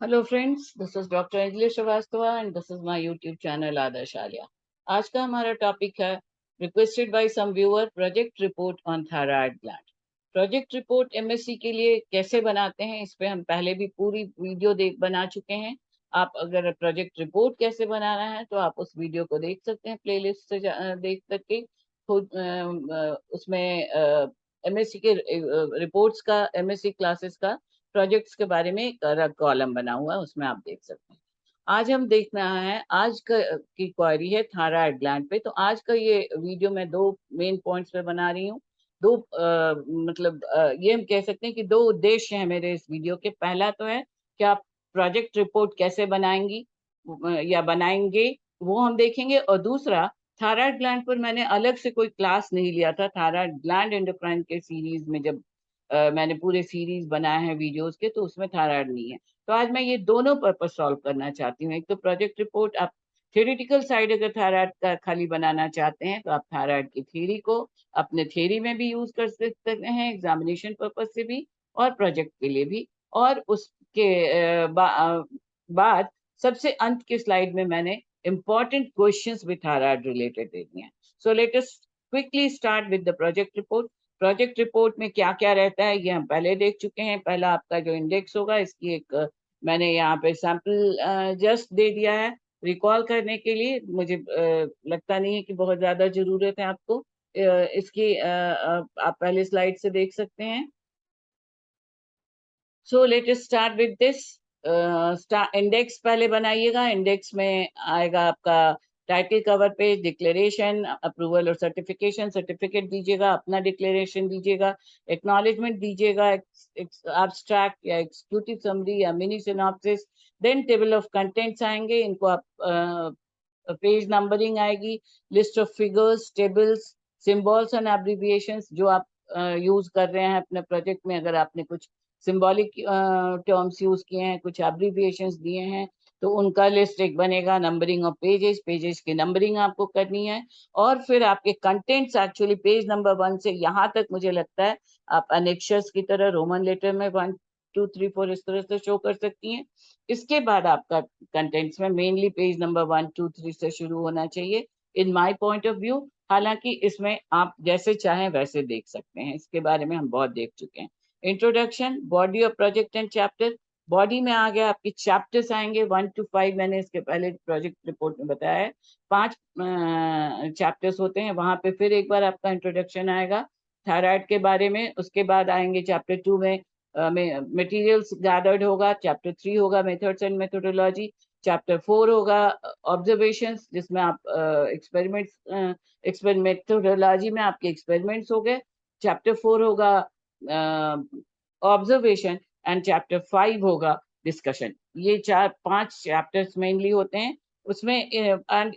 Hello friends, this is doctor Anjali Srivastava and this is my YouTube channel Adarsh Aliya. आज का हमारा topic है requested by some viewer, project report on thyroid gland. Project report MSc के लिए कैसे बनाते हैं, इस पे हम पहले भी पूरी वीडियो बना चुके हैं। आप अगर प्रोजेक्ट रिपोर्ट कैसे बनाना है तो आप उस वीडियो को देख सकते हैं, प्लेलिस्ट से देख करके खुद उसमें एमएससी के रिपोर्ट्स का, एमएससी क्लासेस का प्रोजेक्ट्स के बारे में एक अलग कॉलम बना हुआ है, उसमें आप देख सकते हैं। आज हम देखना है, आज का की क्वेरी है थायराइड ग्लैंड पे। तो आज का ये वीडियो मैं दो मेन पॉइंट्स पे बना रही हूँ। दो ये हम कह सकते हैं कि दो उद्देश्य हैं मेरे इस वीडियो के। पहला तो है कि आप प्रोजेक्ट रिपोर्ट कैसे बनाएंगी या बनाएंगे, वो हम देखेंगे। और दूसरा, थायराइड ग्लैंड पर मैंने अलग से कोई क्लास नहीं लिया था। थायराइड ग्लैंड एंडोक्राइन के सीरीज में जब मैंने पूरे सीरीज बनाए हैं वीडियोस के, तो उसमें थायराइड नहीं है। तो आज मैं ये दोनों पर्पस सॉल्व करना चाहती हूँ। एक तो प्रोजेक्ट रिपोर्ट, आप थ्योरेटिकल साइड अगर थायराइड का खाली बनाना चाहते हैं तो आप थायराइड की थ्योरी को अपने थ्योरी में भी यूज कर सकते हैं, एग्जामिनेशन पर्पस से भी और प्रोजेक्ट के लिए भी। और उसके बाद सबसे अंत के स्लाइड में मैंने important questions with thyroid related दे दिए हैं। So let us quickly start with the project report. Project report में क्या क्या रहता है ये हम पहले देख चुके हैं। पहला आपका जो इंडेक्स होगा, इसकी एक मैंने यहाँ पे सैंपल जस्ट दे दिया है रिकॉल करने के लिए। मुझे लगता नहीं है कि बहुत ज्यादा जरूरत है आपको इसकी। आप पहले स्लाइड से देख सकते हैं। So let us start with this. Index पहले बनाइएगा। इंडेक्स में आएगा आपका title, cover page, declaration, approval और सर्टिफिकेशन। सर्टिफिकेट दीजिएगा, अपना डिक्लेरेशन दीजिएगा, एक्नॉलेजमेंट दीजिएगा, एब्स्ट्रैक्ट या एक्सिक्यूटिव समरी या mini synopsis. Then table of contents आएंगे, इनको आप पेज नंबरिंग आएगी, list of figures, tables, symbols and abbreviations जो आप यूज कर रहे हैं अपने प्रोजेक्ट में। अगर आपने कुछ सिंबॉलिक टर्म्स यूज किए हैं, कुछ एब्रिविएशंस दिए हैं, तो उनका लिस्ट एक बनेगा। नंबरिंग ऑफ पेजेस, पेजेस की नंबरिंग आपको करनी है। और फिर आपके कंटेंट्स एक्चुअली पेज नंबर 1 से यहाँ तक मुझे लगता है आप अनेक्शर्स की तरह रोमन लेटर में 1 2 3 4 इस तरह से शो कर सकती हैं। इसके बाद आपका कंटेंट्स में मेनली पेज नंबर 1 2 3 से शुरू होना चाहिए in my point of view. हालांकि इसमें आप जैसे चाहें वैसे देख सकते हैं, इसके बारे में हम बहुत देख चुके हैं। Introduction, body of project and chapter. Body में आ गया आपके चैप्टर्स आएंगे 1 to 5। मैंने इसके पहले प्रोजेक्ट रिपोर्ट में बताया है 5 चैप्टर्स होते हैं। वहां पे फिर एक बार आपका इंट्रोडक्शन आएगा थायराइड के बारे में। उसके बाद आएंगे चैप्टर 2 में मटेरियल्स गैदर्ड होगा। चैप्टर 3 होगा मेथड्स एंड मेथोडोलॉजी। चैप्टर 4 होगा ऑब्जर्वेशंस, जिसमें आप एक्सपेरिमेंट्स, मेथोडोलॉजी में आपके एक्सपेरिमेंट्स हो गए। चैप्टर 4 होगा ऑब्जर्वेशन एंड चैप्टर 5 होगा डिस्कशन। ये 4 5 चैप्टर्स मेनली होते हैं उसमें। एंड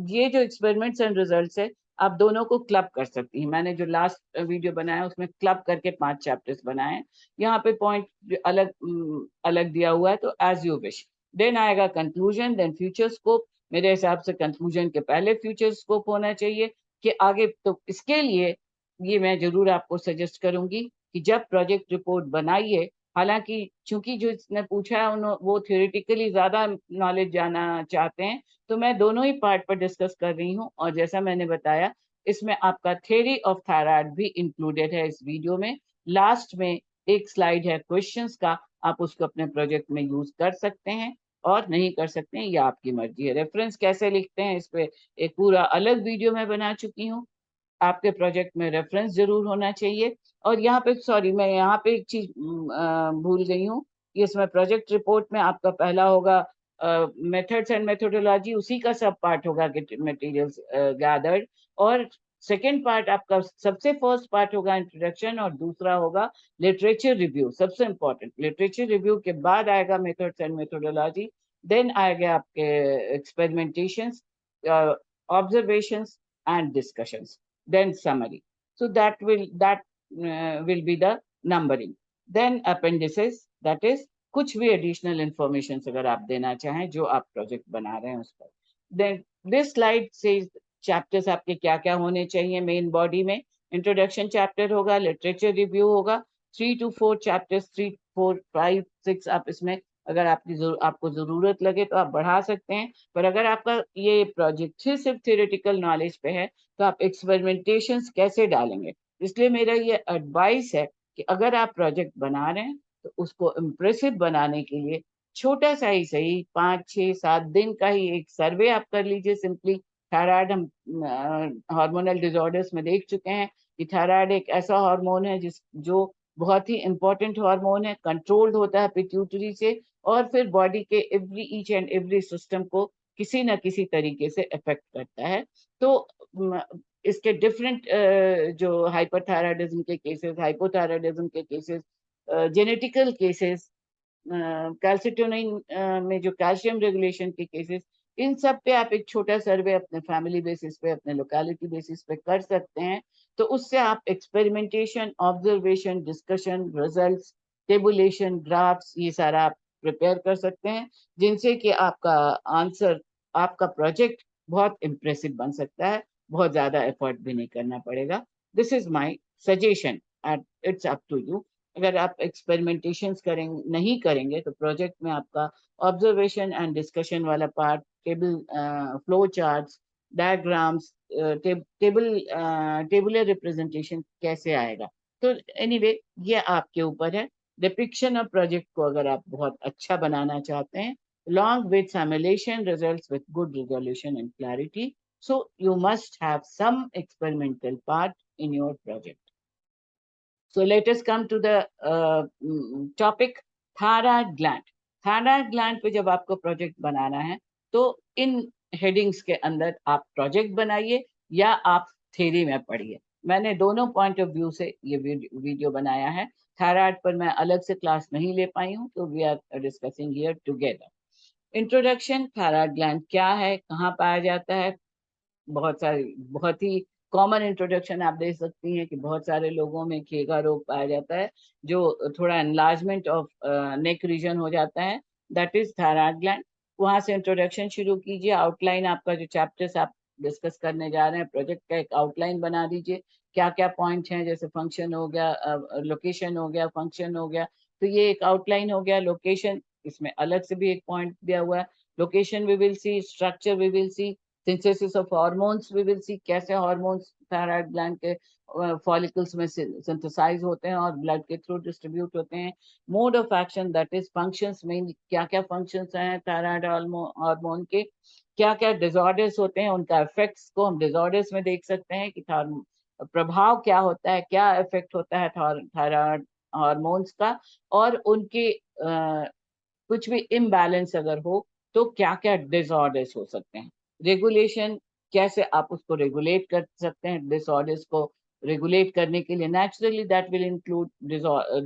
ये जो एक्सपेरिमेंट्स एंड रिजल्ट्स है, आप दोनों को क्लब कर सकती हैं। मैंने जो लास्ट वीडियो बनाया उसमें क्लब करके 5 चैप्टर्स बनाए हैं। यहाँ पे पॉइंट अलग अलग दिया हुआ है, तो एज यू विश। देन आएगा कंक्लूजन, देन फ्यूचर स्कोप। मेरे हिसाब से कंक्लूजन के पहले फ्यूचर स्कोप होना चाहिए कि आगे। तो इसके लिए ये मैं जरूर आपको सजेस्ट करूंगी कि जब प्रोजेक्ट रिपोर्ट बनाइए, हालांकि चूंकि जो इसने पूछा है वो थ्योरेटिकली ज्यादा नॉलेज जाना चाहते हैं, तो मैं दोनों ही पार्ट पर डिस्कस कर रही हूँ। और जैसा मैंने बताया, इसमें आपका थ्योरी ऑफ थायराइड भी इंक्लूडेड है इस वीडियो में। लास्ट में एक स्लाइड है क्वेश्चंस का, आप उसको अपने प्रोजेक्ट में यूज कर सकते हैं और नहीं कर सकते हैं, ये आपकी मर्जी है। रेफरेंस कैसे लिखते हैं इस पे एक पूरा अलग वीडियो मैं बना चुकी हूँ। आपके प्रोजेक्ट में रेफरेंस जरूर होना चाहिए। और यहाँ पे सॉरी, मैं यहाँ पे एक चीज भूल गई हूँ। इसमें प्रोजेक्ट रिपोर्ट में आपका पहला होगा मेथड्स एंड मेथोडोलॉजी, उसी का सब पार्ट होगा मटेरियल्स गैदर्ड। और सेकेंड पार्ट आपका, सबसे फर्स्ट पार्ट होगा इंट्रोडक्शन, और दूसरा होगा लिटरेचर रिव्यू। सबसे इंपॉर्टेंट लिटरेचर रिव्यू के बाद आएगा मेथड्स एंड मेथोडोलॉजी। देन आएगा आपके experimentations, observations and discussions, then summary. So that will be the numbering. Then appendices, that is कुछ भी additional information अगर आप देना चाहें जो आप प्रोजेक्ट बना रहे हैं उस पर। then this slide says chapters आपके क्या क्या होने चाहिए। मेन बॉडी में इंट्रोडक्शन चैप्टर होगा, लिटरेचर रिव्यू होगा, 3 to 4 चैप्टर्स, 3 4 5 6 आप इसमें अगर आपको ज़रूरत लगे तो आप बढ़ा सकते हैं, पर अगर आपका ये प्रोजेक्ट ही सिर्फ थ्योरेटिकल नॉलेज पे है तो आप एक्सपेरिमेंटेशंस कैसे डालेंगे? इसलिए मेरा ये एडवाइस है कि अगर आप प्रोजेक्ट बना रहे हैं तो उसको इम्प्रेसिव बनाने के लिए छोटा सा ही सही 5, 6, 7 दिन का ही एक सर्वे आप कर लीजिए सिंपली। थायराइड हम हार्मोनल डिसऑर्डर्स में देख चुके हैं कि थायराइड एक ऐसा हार्मोन है जो बहुत ही इंपॉर्टेंट हार्मोन है, कंट्रोल्ड होता है पिट्यूटरी से और फिर बॉडी के ईच एंड एवरी सिस्टम को किसी न किसी तरीके से अफेक्ट करता है। तो इसके डिफरेंट जो हाइपरथायराइडिज्म के केसेस, हाइपोथायराइडिज्म के केसेस, जेनेटिकल केसेस, कैल्सिटोनिन में जो कैल्शियम रेगुलेशन के केसेस, इन सब पे आप एक छोटा सर्वे अपने फैमिली बेसिस पे, अपने लोकेलिटी बेसिस पे कर सकते हैं। तो उससे आप experimentation, observation, discussion, results, tabulation, graphs, ये सारा आप प्रिपेयर कर सकते हैं, जिनसे कि आपका आंसर, आपका प्रोजेक्ट बहुत इम्प्रेसिव बन सकता है, बहुत ज्यादा एफर्ट भी नहीं करना पड़ेगा। This is my suggestion and it's up to you. अगर आप एक्सपेरिमेंटेशंस नहीं करेंगे तो प्रोजेक्ट में आपका ऑब्जर्वेशन एंड डिस्कशन वाला part, table, flow charts, diagrams, tabular representation कैसे आएगा? तो एनीवे ये आपके ऊपर है। डिपिक्शन ऑफ प्रोजेक्ट को अगर आप बहुत अच्छा बनाना चाहते हैं, along with simulation results with good resolution and clarity, so you must have some experimental part in your project. So let us come to the topic, thyroid gland. Thyroid gland पे जब आपको प्रोजेक्ट बनाना है तो इन headings के अंदर आप project बनाइए या आप थ्योरी में पढ़िए। मैंने दोनों पॉइंट ऑफ व्यू से ये वीडियो बनाया है। थायराइड पर मैं अलग से क्लास नहीं ले पाई हूँ, तो we are discussing here together. Introduction, thyroid gland क्या है, कहाँ पाया जाता है? बहुत ही कॉमन इंट्रोडक्शन आप दे सकती हैं कि बहुत सारे लोगों में घेगा रोग पाया जाता है, जो थोड़ा एनलार्जमेंट ऑफ नेक रीजन हो जाता है, दैट इज थायराइड ग्लैंड। वहां से इंट्रोडक्शन शुरू कीजिए। आउटलाइन, आपका जो चैप्टर्स आप डिस्कस करने जा रहे हैं, प्रोजेक्ट का एक आउटलाइन बना दीजिए। क्या क्या पॉइंट हैं, जैसे फंक्शन हो गया, लोकेशन हो गया, फंक्शन हो गया, तो ये एक आउटलाइन हो गया। लोकेशन, इसमें अलग से भी एक पॉइंट दिया हुआ है। Location we will see, structure we will see, synthesis of hormones we will see, कैसे हार्मोन्स थायराइड ग्लैंड के फॉलिकल्स में सिंथेसाइज होते हैं और ब्लड के थ्रू डिस्ट्रीब्यूट होते हैं। Mode of action, that is functions में क्या क्या फंक्शंस हैं थायराइड हार्मोन के, क्या क्या डिसऑर्डर्स होते हैं, उनका इफेक्ट्स को हम डिसऑर्डर्स में देख सकते हैं कि प्रभाव क्या होता है, क्या इफेक्ट होता है थायराइड हार्मोन्स का, और उनके कुछ भी इम्बैलेंस अगर हो तो क्या क्या डिसऑर्डर्स हो सकते हैं। रेगुलेशन, कैसे आप उसको रेगुलेट कर सकते हैं, डिसऑर्डर्स को रेगुलेट करने के लिए। Naturally that will include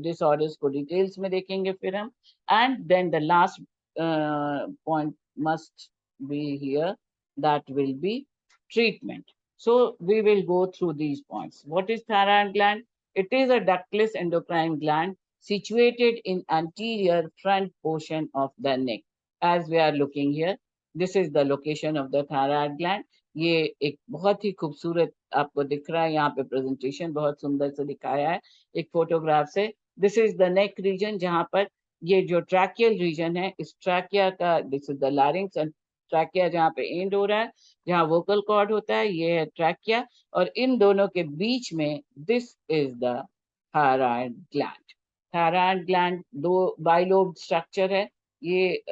disorders को डिटेल्स में देखेंगे फिर हम। And then the last point must be here, that will be treatment. So we will go through these points. What is thyroid gland? It is a ductless endocrine gland situated in anterior front portion of the neck. As we are looking here, this is the location of the thyroid gland. ये एक बहुत ही खूबसूरत आपको दिख रहा है, यहाँ पे प्रेजेंटेशन बहुत सुंदर से दिखाया है एक फोटोग्राफ से। This is the neck region, जहाँ पर ये जो ट्रैकियल रीजन है, इस ट्रैकिया का, this is the larynx, and trachea जहाँ पे एंड हो रहा है, जहाँ वोकल कॉर्ड होता है, ये है ट्रैकिया, और इन दोनों के बीच में this is the thyroid gland. Thyroid gland दो बाइलोब स्ट्रक्चर है। ये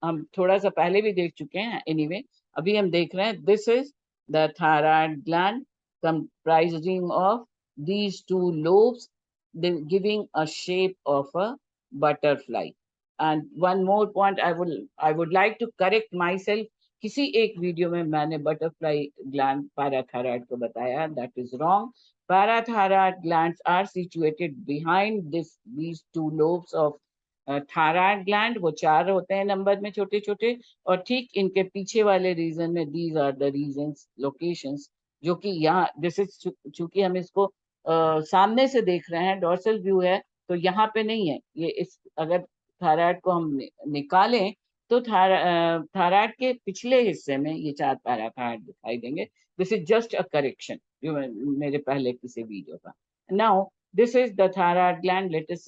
हम थोड़ा सा पहले भी देख चुके हैं, एनीवे अभी हम देख रहे हैं। This is the thyroid gland comprising of these two lobes, giving a shape of a butterfly. And one more point I would like to correct myself. किसी एक वीडियो में मैंने बटरफ्लाई ग्लैंड पैराथायराइड को बताया, that is wrong. Parathyroid glands are situated behind these two lobes of thyroid gland. वो 4 होते हैं number में, छोटे छोटे, और ठीक इनके पीछे वाले रीजन में these are the regions, locations, जो कि यहाँ जैसे चूंकि हम इसको सामने से देख रहे हैं, डोर्सल व्यू है, तो यहाँ पे नहीं है ये। इस अगर थायराइड को हम निकालें तो थायराइड के पिछले हिस्से में ये 4 पैराथायराइड दिखाई देंगे। This is just a correction जो मेरे पहले किसी वीडियो का। Now this is the thyroid gland. Let us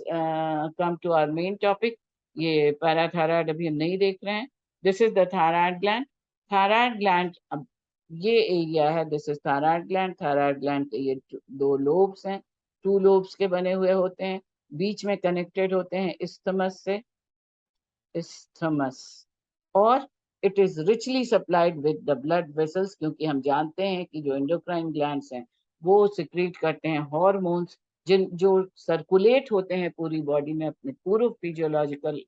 come to our main topic. ये पैराथायराइड अभी हम नहीं देख रहे हैं। This is the thyroid gland. Thyroid gland, अब ये एरिया है, this is thyroid gland. Thyroid gland के ये दो लोब्स हैं, टू लोब्स के बने हुए होते हैं, बीच में कनेक्टेड होते हैं isthmus से, isthmus। और it is richly supplied with the blood vessels, क्योंकि हम जानते हैं कि जो एंडोक्राइन ग्लैंड्स हैं वो सिक्रीट करते हैं हार्मोन्स, जिन जो सर्कुलेट होते हैं पूरी बॉडी में अपने पूर्व फिजियोलॉजिकल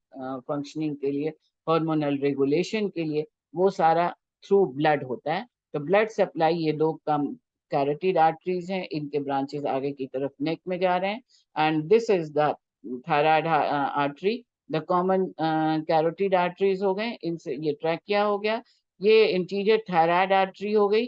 फंक्शनिंग के लिए, हार्मोनल रेगुलेशन के लिए, वो सारा थ्रू ब्लड होता है। तो ब्लड सप्लाई, ये दो कम कैरोटिड आर्टरीज हैं, इनके ब्रांचेस आगे की तरफ नेक में जा रहे हैं, and this is the thyroid artery. The common carotid arteries हो गए, इनसे ये ट्रैकिया हो गया, ये इंटीरियर थायराइड आर्टरी हो गई,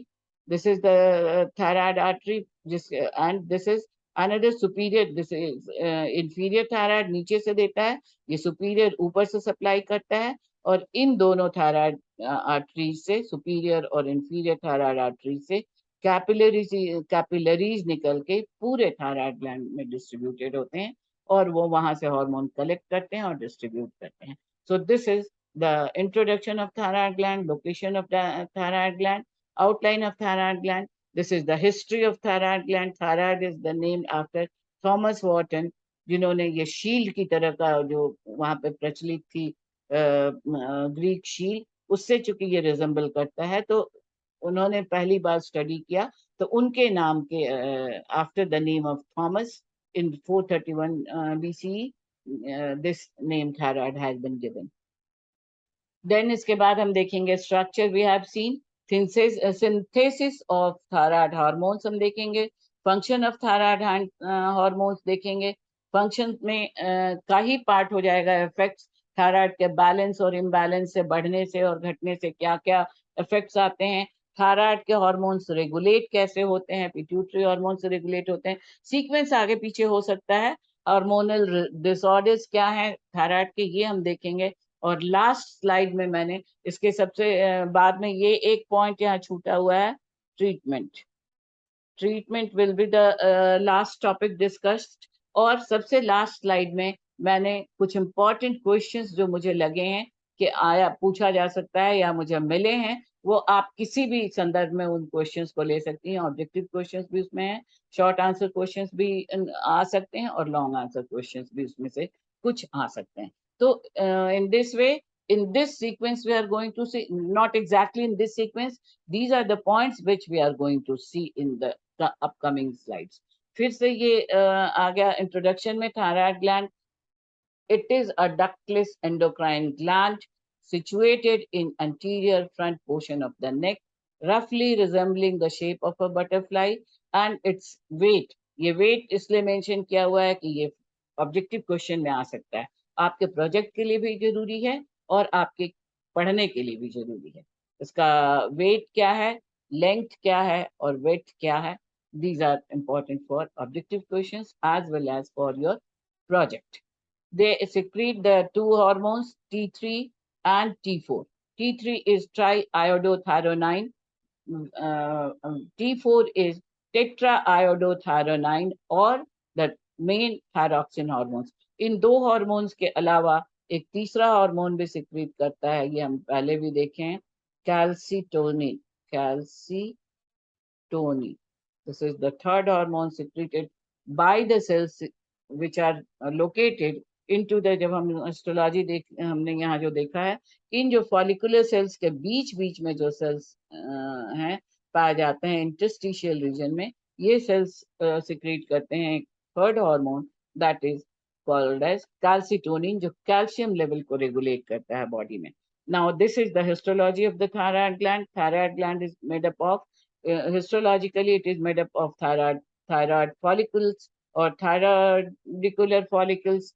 this is the thyroid artery, जिस and this is another superior, this is inferior thyroid नीचे से देता है, ये सुपीरियर ऊपर से सप्लाई करता है। और इन दोनों थायराइड आर्टरीज से, सुपीरियर और इंफीरियर थायराइड आर्टरीज से कैपिलरीज निकल के पूरे थायराइड ग्लैंड में डिस्ट्रीब्यूटेड होते हैं, और वो वहां से हार्मोन कलेक्ट करते हैं और डिस्ट्रीब्यूट करते हैं। So this is the introduction of thyroid gland, location of thyroid gland, outline of thyroid gland. This is the history of thyroid gland. Thyroid is the name after Thomas Wharton, जिन्होंने ये shield की तरह का जो वहां पे प्रचलित थी, ग्रीक शील्ड, उससे चूंकि ये रिजेंबल करता है, तो उन्होंने पहली बार स्टडी किया, तो उनके नाम के after the name of Thomas in 431 BCE, this name thyroid has been given. Then इसके बाद हम देखेंगे structure we have seen, synthesis of thyroid hormones हम देखेंगे, function of thyroid hormones देखेंगे, function में का ही पार्ट हो जाएगा effects, थायराइड के बैलेंस और इम्बैलेंस से, बढ़ने से और घटने से क्या क्या इफेक्ट्स आते हैं, थायराइड के हार्मोन्स रेगुलेट कैसे होते हैं, पिट्यूटरी हार्मोन से रेगुलेट होते हैं, सीक्वेंस आगे पीछे हो सकता है, हार्मोनल डिसऑर्डर्स क्या है थायराइड के, ये हम देखेंगे। और लास्ट स्लाइड में मैंने इसके सबसे बाद में ये एक पॉइंट यहाँ छूटा हुआ है, treatment. Treatment will be the last topic discussed. और सबसे लास्ट स्लाइड में मैंने कुछ इंपॉर्टेंट क्वेश्चंस जो मुझे लगे हैं कि आया पूछा जा सकता है या मुझे मिले हैं, वो आप किसी भी संदर्भ में उन क्वेश्चंस को ले सकती हैं। ऑब्जेक्टिव क्वेश्चंस भी उसमें हैं, शॉर्ट आंसर क्वेश्चंस भी आ सकते हैं, और लॉन्ग आंसर क्वेश्चंस भी उसमें से कुछ आ सकते हैं। तो in this way, in this sequence we are going to see, not exactly in this sequence, these are the points which we are going to see in the upcoming slides. फिर से ये आ गया इंट्रोडक्शन में, thyroid gland, it is a ductless endocrine gland situated in anterior front portion of the neck, roughly resembling the shape of a butterfly, and its weight, ये weight इसलिए mention किया हुआ है कि ये ऑब्जेक्टिव क्वेश्चन में आ सकता है, आपके प्रोजेक्ट के लिए भी जरूरी है और आपके पढ़ने के लिए भी जरूरी है। इसका वेट क्या है, लेंथ क्या है और वेट क्या है, these are important for objective questions as well as for your project. They secrete the two hormones T3 and T4. T3 is triiodothyronine, T4 is tetraiodothyronine or the main thyroxine hormones. इन दो hormones के अलावा एक तीसरा hormone भी secrete करता है, ये हम पहले भी देखे हैं, calcitonin. Calcitonin, this is the third hormone secreted by the cells which are located into the, जब हम एस्ट्रोलॉजी देख हमने यहाँ जो देखा है, इन जो फॉलिकुलर सेल्स के बीच बीच में जो सेल्स हैं पाए जाते हैं इंटरस्टिशियल रीजन में, ये सेल्स सिक्रीट करते हैं third hormone, that is called as calcitonin, जो कैल्शियम लेवल को रेगुलेट करता है बॉडी में। Now this is the histology of the thyroid gland. Thyroid gland is made up of, histologically it is made up of thyroid follicles or thyroidicular follicles,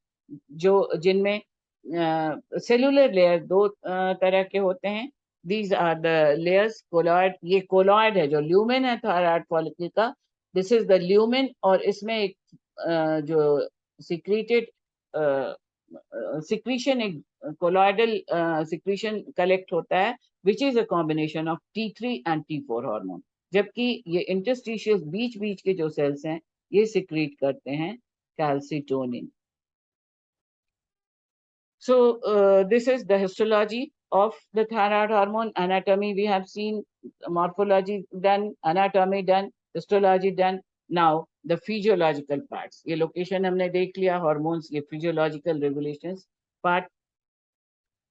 जो जिनमें cellular layer दो तरह के होते हैं। these are the layers, colloid, ये colloid है जो ल्यूमेन है थायराइड फॉलिकल का, दिस इज द ल्यूमेन, और इसमें एक जो सिक्रीटेड सिक्रीशन, एक कोलॉइडल सिक्रीशन कलेक्ट होता है which is a combination of T3 and T4 hormone, जबकि ये इंटरस्टिशियस बीच बीच के जो सेल्स हैं ये सिक्रीट करते हैं calcitonin. So this is the histology of the thyroid hormone. Anatomy we have seen, morphology done, anatomy done, histology done. Now the physiological parts. ये location हमने देख लिया, hormones, ये physiological regulations part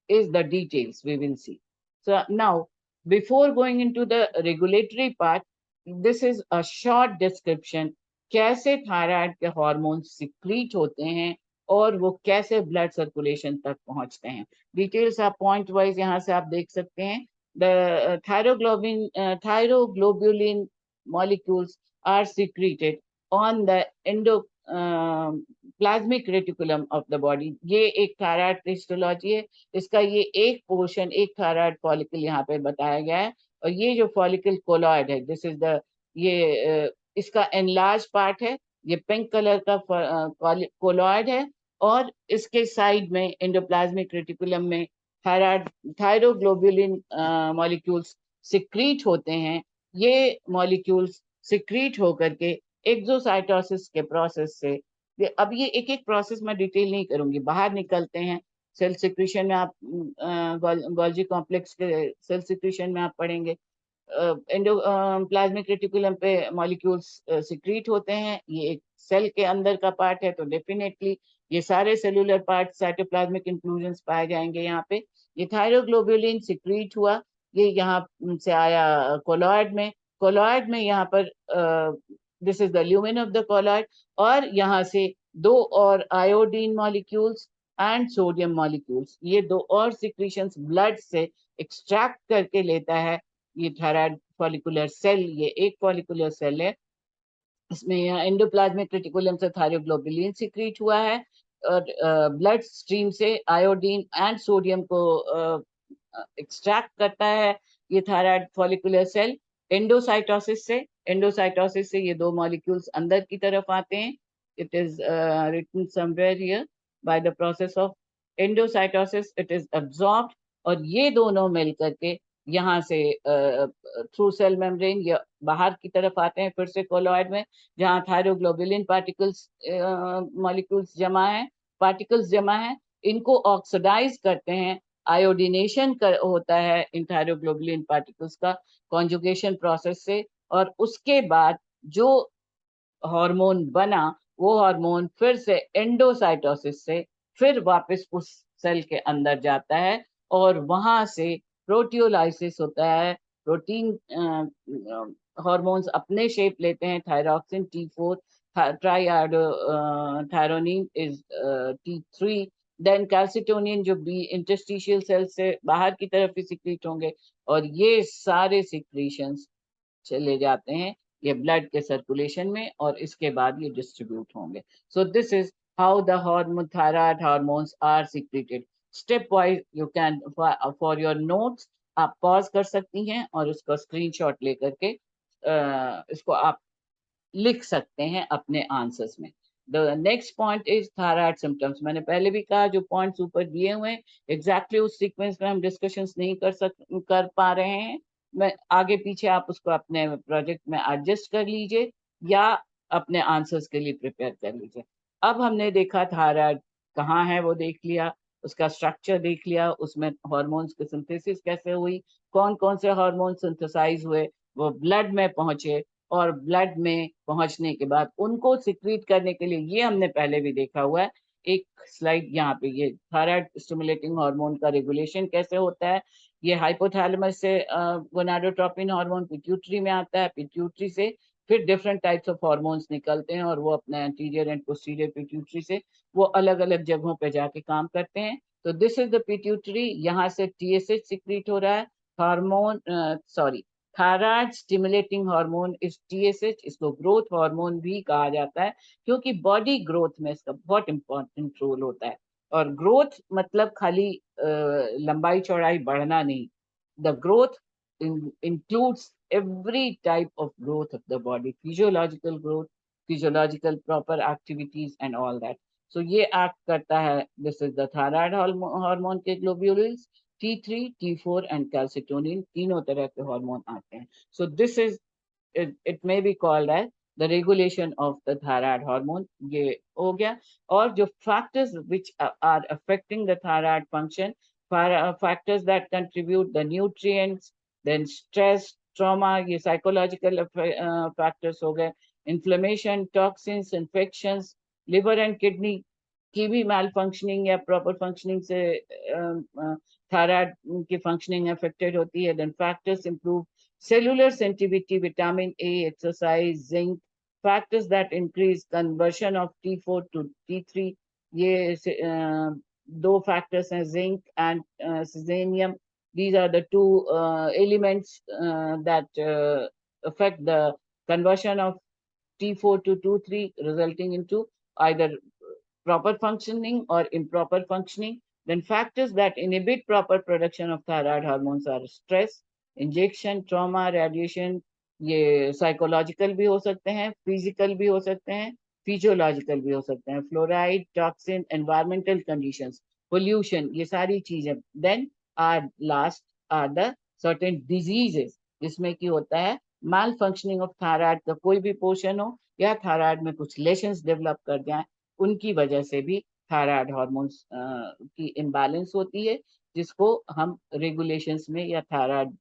is the details we will see. So now, before going into the regulatory part, this is a short description कैसे thyroid के hormones secrete होते हैं और वो कैसे ब्लड सर्कुलेशन तक पहुंचते हैं. डिटेल्स आप पॉइंट वाइज यहाँ से आप देख सकते हैं. The thyroglobulin molecules are secreted on the endoplasmic reticulum of the body. ये एक थायराइड हिस्टोलॉजी है. इसका ये एक पोर्शन, एक थायराइड फॉलिकल यहाँ पे बताया गया है. और ये जो फॉलिकल कोलॉइड है, दिस इज द, ये इसका एनलार्ज पार्ट है. ये पिंक कलर का कोलॉइड है. और इसके साइड में एंडोप्लाज्मिक रेटिकुलम में थायराइड थायरोग्लोबुलिन मॉलिक्यूल्स सिक्रीट होते हैं. ये मॉलिक्यूल्स सिक्रीट होकर के एक्सोसाइटोसिस के प्रोसेस से, अब ये एक एक प्रोसेस मैं डिटेल नहीं करूंगी, बाहर निकलते हैं. सेल सिक्रीशन में आप गोल्जी कॉम्प्लेक्स के सेल सिक्रीशन में आप पढ़ेंगे. एंडो प्लाज्मिक रेटिकुलम पे मॉलिक्यूल्स सिक्रीट होते हैं. ये एक सेल के अंदर का पार्ट है, तो डेफिनेटली ये सारे सेलुलर पार्ट साइटोप्लाज्मिक इंक्लूजन्स पाए जाएंगे यहाँ पे. ये थायरोग्लोबुलिन सिक्रीट हुआ, ये यहाँ से आया कोलॉइड में. कोलॉइड में यहाँ पर this is the lumen of the colloid. और यहाँ से दो और iodine molecules and sodium molecules, ये दो और सिक्रीशंस ब्लड से एक्सट्रैक्ट करके लेता है ये थायराइड फॉलिकुलर सेल. ये एक फॉलिकुलर सेल है. इसमें यहाँ एंडोप्लाज्मिक रेटिकुलम से थायरोग्लोबुलिन सिक्रीट हुआ है और ब्लड स्ट्रीम से आयोडीन एंड सोडियम को एक्सट्रैक्ट करता है ये थायराइड फॉलिकुलर सेल. एंडोसाइटोसिस से ये दो मॉलिक्यूल्स अंदर की तरफ आते हैं. It is written somewhere here. By the process of endocytosis it is absorbed. और ये दोनों मिलकर के यहाँ से थ्रू सेल मेम्ब्रेन या बाहर की तरफ आते हैं फिर से कोलॉइड में, जहाँ थायरोग्लोबुलिन पार्टिकल्स मॉलिक्यूल्स जमा है, पार्टिकल्स जमा है. इनको ऑक्सीडाइज करते हैं, आयोडीनेशन होता है इन थायरोग्लोबुलिन पार्टिकल्स का कॉन्जुगेशन प्रोसेस से. और उसके बाद जो हार्मोन बना, वो हार्मोन फिर से एंडोसाइटोसिस से फिर वापस उस सेल के अंदर जाता है और वहां से प्रोटियोलाइसिस होता है. प्रोटीन हार्मोन्स अपने शेप लेते हैं. Thyroxine T4, triiodothyronine is T3. Then calcitonin जो बी इंटरस्टिशियल सेल से बाहर की तरफ ही सिक्रीट होंगे. और ये सारे सिक्रीशंस चले जाते हैं ये ब्लड के सर्कुलेशन में और इसके बाद ये डिस्ट्रीब्यूट होंगे. So this is how the hormone thyroid hormones are secreted. Step wise you can, for your notes आप पॉज कर सकती हैं और उसका स्क्रीनशॉट लेकर के इसको आप लिख सकते हैं अपने आंसर्स में. The next point is thyroid symptoms. मैंने पहले भी कहा जो पॉइंट्स ऊपर दिए हुए हैं एग्जैक्टली उस सीक्वेंस में हम डिस्कशंस नहीं कर पा रहे हैं. मैं आगे पीछे आप उसको अपने प्रोजेक्ट में एडजस्ट कर लीजिए या अपने आंसर्स के लिए प्रिपेयर कर लीजिए. अब हमने देखा थायराइड कहाँ है वो देख लिया, उसका स्ट्रक्चर देख लिया, उसमें हार्मोन्स की सिंथेसिस कैसे हुई, कौन कौन से हार्मोन सिंथेसाइज हुए, वो ब्लड में पहुंचे और ब्लड में पहुंचने के बाद उनको सिक्रीट करने के लिए, ये हमने पहले भी देखा हुआ है. एक स्लाइड यहाँ पे, ये थायराइड स्टिमुलेटिंग हार्मोन का रेगुलेशन कैसे होता है. ये हाइपोथैलेमस से गोनाडोट्रोपिन हार्मोन पिट्यूटरी में आता है, पिट्यूटरी से फिर डिफरेंट टाइप्स ऑफ हार्मोन्स निकलते हैं और वो अपने एंटीरियर एंड पोस्टीरियर पिट्यूटरी से वो अलग अलग जगहों पे जाके काम करते हैं. तो दिस इज द पिट्यूटरी. यहाँ से TSH सिक्रीट हो रहा है. Hormone sorry thyroid stimulating hormone is TSH. इसको ग्रोथ हार्मोन भी कहा जाता है क्योंकि बॉडी ग्रोथ में इसका बहुत इंपॉर्टेंट रोल होता है. और ग्रोथ मतलब खाली लंबाई चौड़ाई बढ़ना नहीं. The growth includes every type of growth of the body, physiological growth, physiological proper activities and all that. So ये act करता है. This is the thyroid hormone के globules T3, T4 and calcitonin, तीनों तरह के हार्मोन आते हैं. So this is it may be called as the regulation of the thyroid hormone, ये हो गया। और जो factors which are affecting the thyroid function, factors that contribute the nutrients, then stress, trauma, ये साइकोलॉजिकल फैक्टर्स हो गए, inflammation, toxins, infections, liver and kidney की भी मैल फंक्शनिंग या प्रॉपर फंक्शनिंग से थायराइड की फंक्शनिंग अफेक्टेड होती है। Then factors improve cellular sensitivity, vitamin A, exercise, zinc, factors that increase conversion of T4 to T3, ये दो factors हैं, zinc and selenium. These are the two elements that affect the conversion of T4 to T3, resulting into either proper functioning or improper functioning. Then factors that inhibit proper production of thyroid hormones are stress, injection, trauma, radiation, ये psychological भी हो सकते हैं, physical भी हो सकते हैं, physiological भी हो सकते हैं, fluoride, toxin, environmental conditions, pollution, ये सारी चीजें। Then are last are the certain diseases, जिसमें की होता है माल फंक्शनिंग ऑफ थायराइड का कोई भी पोर्शन हो या थायराइड में कुछ लेशंस डेवलप कर जाए, उनकी वजह से भी थायराइड हार्मोन्स की इम्बैलेंस होती है, जिसको हम रेगुलेशंस में या थायराइड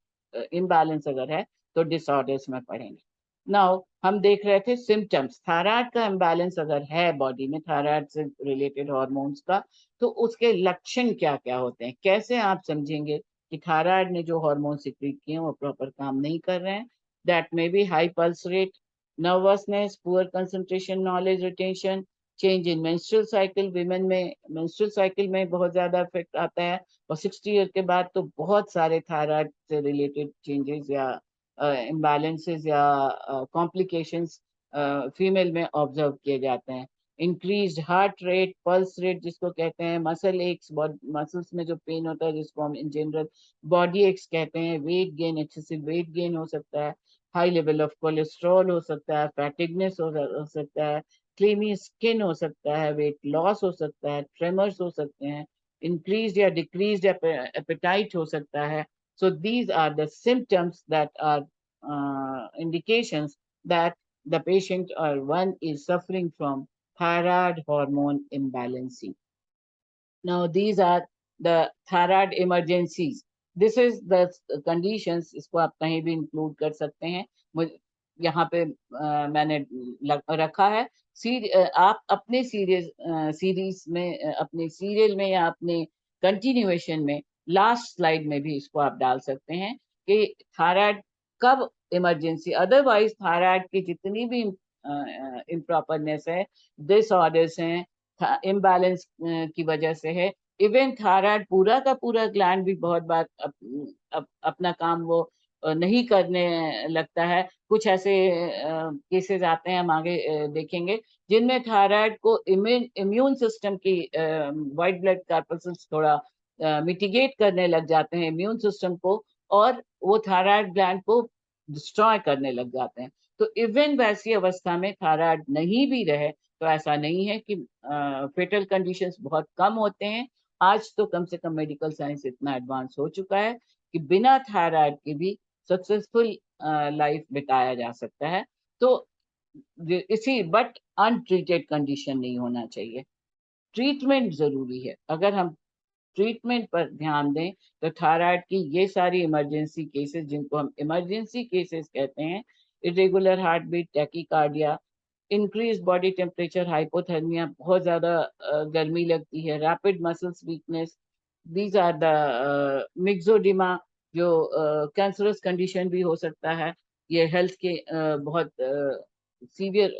इम्बैलेंस अगर है तो डिसऑर्डर्स में पढ़ेंगे। नाउ हम देख रहे थे सिम्टम्स, थायराइड का इम्बैलेंस अगर है बॉडी में, थायराइड से रिलेटेड हार्मोन्स का, तो उसके लक्षण क्या क्या होते हैं, कैसे आप समझेंगे कि थायराइड ने जो हार्मोन सिक्रीट किए हैं वो प्रॉपर काम नहीं कर रहे हैं। That may be high pulse rate, nervousness, poor concentration, knowledge retention, change in menstrual cycle, women में मेंस्ट्रुअल साइकिल में बहुत ज्यादा इफेक्ट आता है, और 60 ईयर के बाद तो बहुत सारे थायराइड से रिलेटेड चेंजेस या इम्बैलेंसेस या कॉम्प्लिकेशंस फीमेल में ऑब्जर्व किए जाते हैं। Increased heart rate, pulse rate जिसको कहते हैं, मसल एक्स, मसल्स में जो पेन होता है जिसको हम इन जनरल बॉडी एक्स कहते हैं, weight gain, excessive weight gain हो सकता है, हाई लेवल ऑफ कोलेस्ट्रॉल हो सकता है, फैटिगनेस हो सकता है, क्लीमी स्किन हो सकता है, वेट लॉस हो सकता है, ट्रेमर्स हो सकते हैं, increased या decreased appetite हो सकता है। So these are the symptoms that are indications that the patient or one is suffering from thyroid hormone imbalance. Now these are the thyroid emergencies. This is the conditions, इसको आप कहीं भी include कर सकते हैं, यहाँ पे मैंने रखा है। आप अपने सीरीज में, अपने सीरियल में या अपने कंटिन्यूएशन में लास्ट स्लाइड में भी इसको आप डाल सकते हैं कि थायराइड कब इमरजेंसी, अदरवाइज थायराइड की जितनी भी इम्प्रॉपरनेस है, डिसऑर्डर्स हैं, इम्बैलेंस की वजह से है, इवन थायराइड पूरा का पूरा ग्लैंड भी बहुत बार अपना काम वो नहीं करने लगता है। कुछ ऐसे केसेस आते हैं, हम आगे देखेंगे, जिनमें थायराइड को इम्यून सिस्टम की व्हाइट ब्लड कॉर्पस्कल्स थोड़ा मिटिगेट करने लग जाते हैं इम्यून सिस्टम को, और वो थायराइड ग्लैंड को डिस्ट्रॉय करने लग जाते हैं। तो इवन वैसी अवस्था में थायराइड नहीं भी रहे तो ऐसा नहीं है कि फेटल कंडीशंस बहुत कम होते हैं। आज तो कम से कम मेडिकल साइंस इतना एडवांस हो चुका है कि बिना थायराइड के भी सक्सेसफुल लाइफ बिताया जा सकता है। तो इसी बट अनट्रीटेड कंडीशन नहीं होना चाहिए, ट्रीटमेंट जरूरी है। अगर हम ट्रीटमेंट पर ध्यान दें तो थायराइड की ये सारी इमरजेंसी केसेस, जिनको हम इमरजेंसी केसेस कहते हैं, irregular heart beat, tachycardia, increase body temperature, hypothermia, बहुत ज्यादा गर्मी लगती है, rapid muscles weakness, these are the myxoedema, जो कैंसरस कंडीशन भी हो सकता है, ये हेल्थ के बहुत सीवियर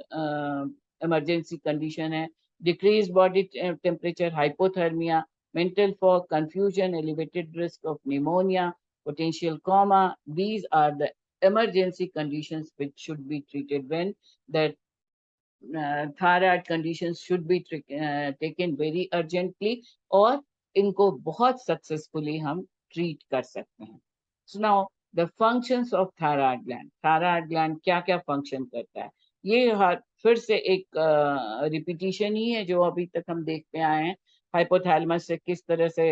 इमरजेंसी कंडीशन है। Decrease body temperature, hypothermia, mental fog, confusion, elevated risk of pneumonia, potential coma. These are the emergency conditions which should be treated when the thyroid conditions should be taken very urgently, और इनको बहुत successfully हम treat कर सकते हैं। So now the functions of thyroid gland. Thyroid gland क्या क्या function करता है, ये फिर से एक रिपीटिशन ही है जो अभी तक हम देखते आए हैं। हाइपोथैलेमस से किस तरह से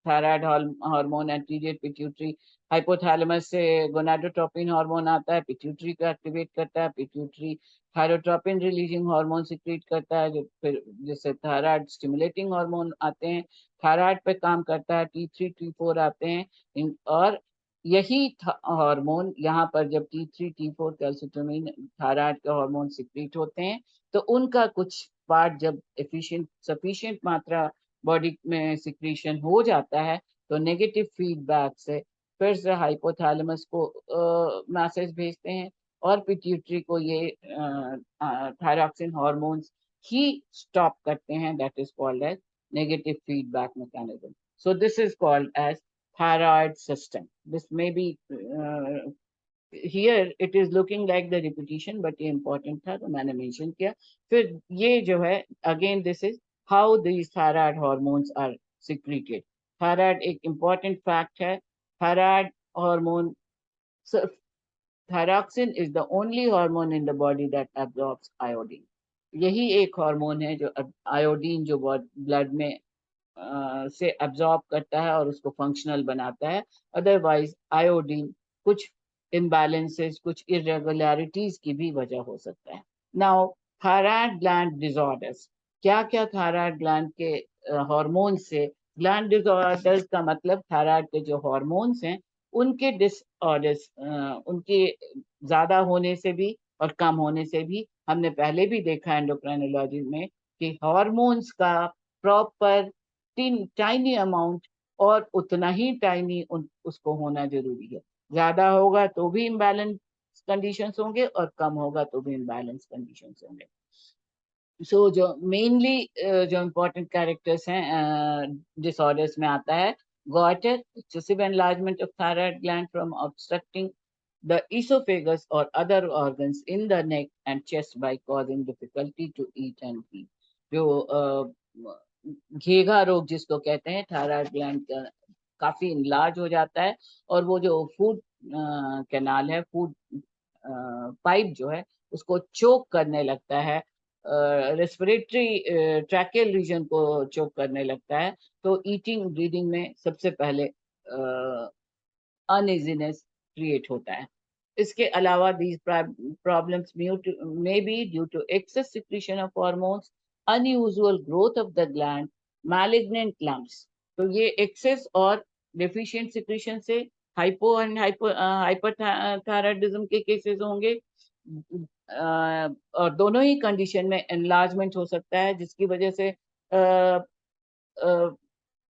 thyroid hormone, anterior pituitary, hypothalamus से गोनाडोट्रोपिन हार्मोन आता है, पिट्यूटरी को एक्टिवेट करता है, pituitary thyrotropin releasing hormone secrete करता है, जो फिर जैसे थायराइड स्टिमुलेटिंग हार्मोन आते हैं, थायराइड पे काम करता है, T3 T4 आते हैं और यही हार्मोन यहाँ पर जब T3 T4 कैल्सिटोनिन थायराइड के हार्मोन सिक्रीट होते हैं तो उनका कुछ पार्ट जब एफिशिएंट सफिशिएंट मात्रा बॉडी में सिक्रीशन हो जाता है तो नेगेटिव फीडबैक से फिर से हाइपोथैलेमस को मैसेज भेजते हैं और पिट्यूटरी को ये थायरॉक्सिन हार्मोन्स ही स्टॉप करते हैं, that is called as negative feedback mechanism. So this is called as thyroid system. This may be here it is looking like the repetition but ये important था तो मैंने mention किया. फिर ये जो है again this is how these thyroid hormones are secreted. Thyroid एक important fact है. Thyroid hormone, so thyroxine is the only hormone in the body that absorbs iodine. यही एक हार्मोन है जो आयोडीन जो ब्लड में से एब्जॉर्ब करता है और उसको फंक्शनल बनाता है. अदरवाइज आयोडीन कुछ इम्बैलेंसेस कुछ इरेगुलरिटीज की भी वजह हो सकता है. नाउ थायराइड ग्लैंड डिसऑर्डर्स, क्या क्या थायराइड ग्लैंड के हार्मोन से ग्लैंड डिसऑर्डर्स का मतलब थायराइड के जो हार्मोन्स हैं उनके डिसऑर्डर्स उनके ज्यादा होने से भी और कम होने से भी. हमने पहले भी देखा एंडोक्राइनोलॉजी में कि हार्मोन्स का प्रॉपर टाइनी अमाउंट और उतना ही टाइनी उसको होना जरूरी है. ज्यादा होगा तो भी इम्बैलेंस कंडीशंस होंगे और कम होगा तो भी इम्बैलेंस कंडीशंस होंगे. सो जो मेनली जो इम्पोर्टेंट कैरेक्टर्स हैं डिसऑर्डर्स में आता है goiter, excessive enlargement of thyroid gland from obstructing the esophagus or other organs in the neck and chest by causing difficulty to eat and breathe. जो घेघा रोग जिसको कहते हैं, थायराइड ग्लैंड का काफी इनलार्ज हो जाता है और वो जो फूड कैनाल है, फूड पाइप जो है उसको चोक करने लगता है, रेस्पिरेटरी ट्रैकेल रीजन को चोक करने लगता है. तो ईटिंग ब्रीदिंग में सबसे पहले अनइजीनेस क्रिएट होता है. इसके अलावा these problems may be due to excess secretion of hormones, unusual growth of the gland, malignant lumps. तो ये excess और deficient secretion से हाइपो एंड हाइपरथायराइडिज्म के केसेस होंगे. और दोनों ही कंडीशन में एनलार्जमेंट हो सकता है जिसकी वजह से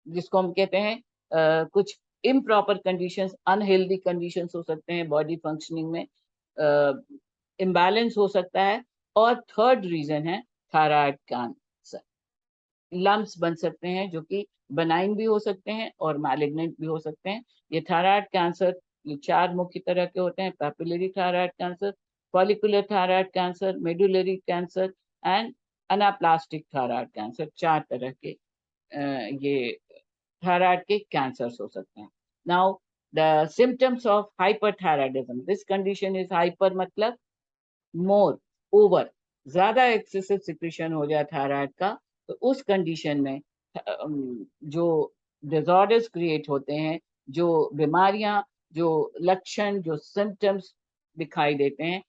जिसको हम कहते हैं कुछ इम्प्रॉपर कंडीशंस, अनहेल्दी कंडीशंस हो सकते हैं बॉडी फंक्शनिंग में, इम्बैलेंस हो सकता है. और थर्ड रीजन है थायराइड कैंसर. लम्प्स बन सकते हैं जो कि बनाइन भी हो सकते हैं और मैलिग्नेंट भी हो सकते हैं. ये थायराइड कैंसर ये चार मुख्य तरह के होते हैं: papillary thyroid cancer, follicular thyroid cancer, medullary cancer and anaplastic thyroid cancer. चार तरह के ये थायराइड के कैंसर्स हो सकते हैं. Now the symptoms of hyperthyroidism. This condition is hyper मतलब मोर, ओवर, ज्यादा एक्सेसिव सिक्रीशन हो जाए थायराइड का. तो उस कंडीशन में जो डिसऑर्डर्स क्रिएट होते हैं, जो बीमारियां, जो लक्षण, जो सिम्टम्स दिखाई देते हैं,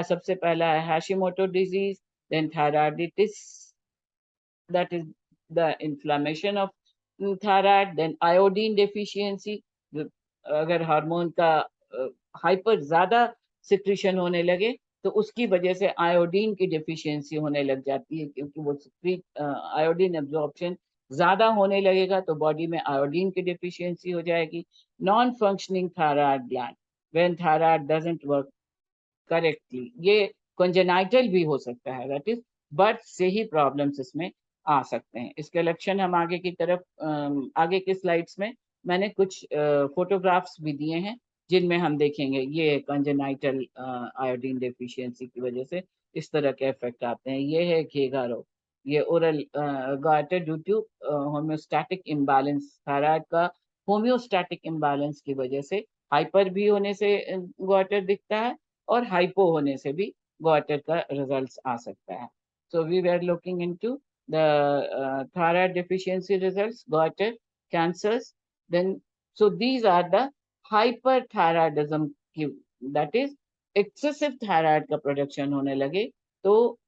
सबसे पहला है Hashimoto disease, then thyroiditis, that is the inflammation of thyroid, then iodine deficiency. अगर हार्मोन का हाइपर ज्यादा सिक्रीशन होने लगे तो उसकी वजह से आयोडीन की डेफिशिएंसी होने लग जाती है, क्योंकि वो आयोडीन एब्जॉर्प्शन ज्यादा होने लगेगा तो बॉडी में आयोडीन की डेफिशिएंसी हो जाएगी. Non functioning thyroid gland, when thyroid doesn't work correctly, ये कंजेनाइटल भी हो सकता है, दैट इज बर्थ से ही प्रॉब्लम्स इसमें आ सकते हैं. इसके लक्षण हम आगे की तरफ आगे के स्लाइड्स में मैंने कुछ फोटोग्राफ्स भी दिए हैं जिनमें हम देखेंगे ये कंजेनाइटल आयोडीन डेफिशिएंसी की वजह से इस तरह के इफेक्ट आते हैं. ये है घेघा रोग, ये oral goitre due to homeostatic imbalance. Thyroid का होम्योस्टैटिक इम्बैलेंस की वजह से हाइपर भी होने से गाइटर दिखता है और हाइपो होने से भी गाइटर का रिजल्ट आ सकता है. So we were looking into the thyroid deficiency results, goiter, cancers. Then, so these are the hyperthyroidism की, दैट इज एक्सेसिव थायराइड का प्रोडक्शन होने लगे, तो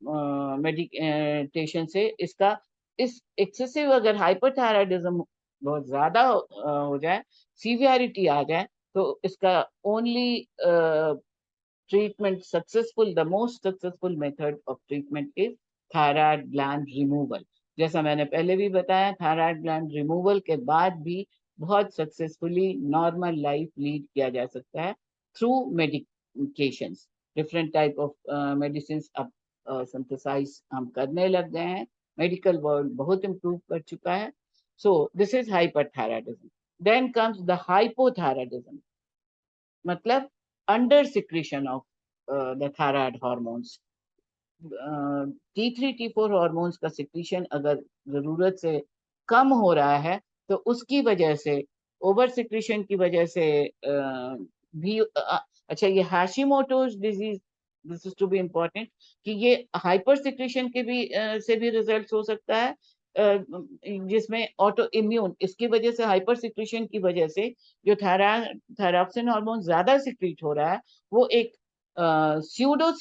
मेडिटेशन से इसका, इस एक्सेसिव अगर हाइपरथायराइडिज्म बहुत ज्यादा हो जाए, सीवियरिटी आ जाए, तो इसका only treatment successful, the most successful method of treatment is thyroid gland removal. जैसा मैंने पहले भी बताया, थायराइड ग्लैंड रिमूवल के बाद भी बहुत सक्सेसफुली नॉर्मल लाइफ लीड किया जा सकता है through medications. Different type of medicine अब सिंथेसाइज हम करने लग गए हैं, मेडिकल वर्ल्ड बहुत इम्प्रूव कर चुका है। So this is hyperthyroidism. Then comes the hypothyroidism, मतलब under secretion of the thyroid hormones. T3 T4 hormones का सिक्रीशन अगर जरूरत से कम हो रहा है, तो उसकी वजह से, ओवर सिक्रीशन की वजह से भी अच्छा, ये Hashimoto's disease, this is to be important, कि ये हाइपर सिक्रीशन के भी से भी रिजल्ट हो सकता है, जिसमें ऑटो इम्यून, इसकी वजह से, हाइपर सिक्रीशन की वजह से जो थायरॉक्सिन हार्मोन ज्यादा सिक्रीट हो रहा है, वो एक स्यूडो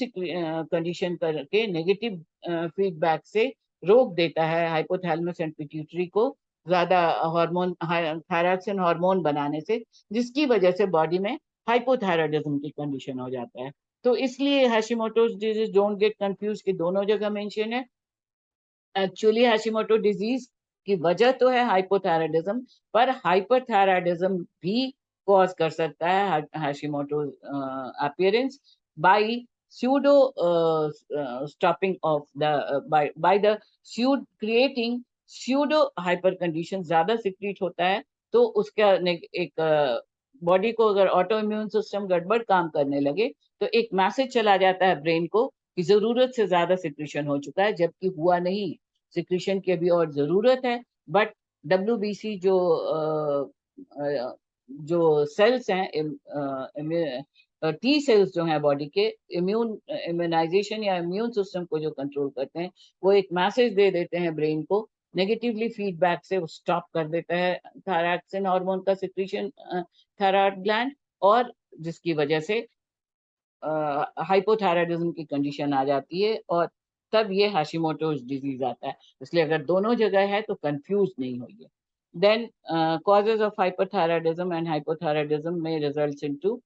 कंडीशन करके नेगेटिव फीडबैक से रोक देता है हाइपोथैलेमस एंड पिट्यूटरी को ज्यादा हार्मोन, थायरॉक्सिन हार्मोन बनाने से, जिसकी वजह से बॉडी में हाइपोथायराइडिज्म की कंडीशन हो जाता है। तो इसलिए हैशिमोटोज डिजीज, डोंट गेट कंफ्यूज, कि दोनों जगह मेंशन है। एक्चुअली हैशिमोटो डिजीज की वजह तो है हाइपोथायराइडिज्म, पर हाइपरथायराइडिज्म भी कॉज कर सकता है Hashimoto appearance by pseudo stopping of the by the pseudo creating pseudo hyper condition, ज्यादा सिक्रीट होता है, तो उसका एक बॉडी को अगर ऑटो इम्यून सिस्टम गड़बड़ काम करने लगे, तो एक मैसेज चला जाता है ब्रेन को कि जरूरत से ज्यादा सिक्रीशन हो चुका है, जबकि हुआ नहीं, सिक्रीशन की अभी और जरूरत है। बट WBC जो सेल्स हैं, टी सेल्स जो हैं बॉडी के, इम्यूनाइजेशन या इम्यून सिस्टम को जो कंट्रोल करते हैं, वो एक मैसेज दे देते हैं ब्रेन को, नेगेटिवली फीडबैक से वो स्टॉप कर देता है थायरॉक्सिन हार्मोन का सिक्रीशन थायराइड ग्लैंड, और जिसकी वजह से हाइपोथायराइडिज्म की कंडीशन आ जाती है, और तब ये हाशिमोटोज डिजीज आता है। इसलिए अगर दोनों जगह है तो कंफ्यूज नहीं होइए। Then causes of hyperthyroidism and hypothyroidism may result into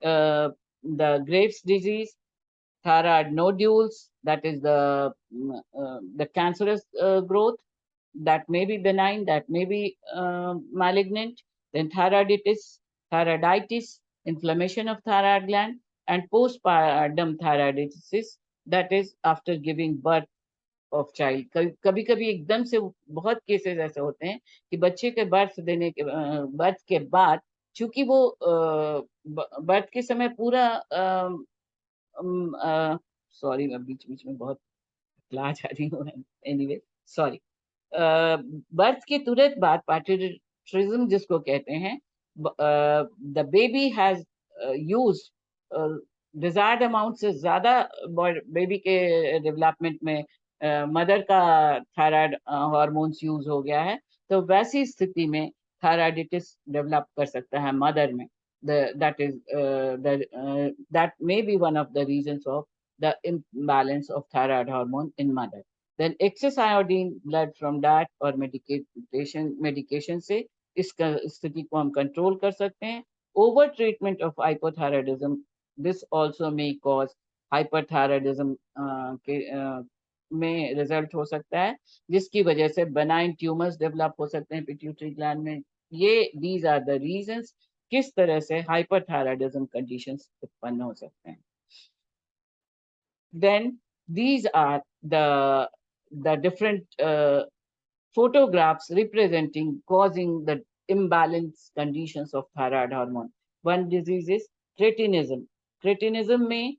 the Graves disease, thyroid nodules, that is the cancerous growth, that may be benign, that may be malignant. Then thyroiditis, inflammation of thyroid gland, and postpartum thyroiditis, that is after giving birth of child. कभी कभी एकदम से बहुत cases ऐसे होते हैं कि बच्चे के बर्थ के बाद, चूंकि वो बर्थ के समय पूरा, सॉरी मैं बीच बीच में बहुत ला जा रही हूँ, एनीवे सॉरी, बर्थ के तुरंत बाद पैटर्निज्म जिसको कहते हैं, the baby has use desired amount से ज्यादा बेबी के डेवलपमेंट में मदर का थायराइड हार्मोन्स यूज हो गया है, तो वैसी स्थिति में थायराइडिटिस डेवलप कर सकता है मदर में। That may be one of the reasons of the imbalance of thyroid hormone in mother. Then excess iodine blood from diet और medication से इस स्थिति को हम कंट्रोल कर सकते हैं। Over treatment of hypothyroidism, this also may cause hyperthyroidism में रिजल्ट हो सकता है, जिसकी वजह से बेनाइन ट्यूमर्स डेवलप हो सकते हैं पिट्यूटरी ग्लैंड में। ये दीज आर द रीजंस किस तरह से हाइपरथायराइडिज्म कंडीशंस उत्पन्न हो सकते हैं। Then these are the different photographs representing causing the imbalance conditions of thyroid hormone. One disease is cretinism. Cretinism में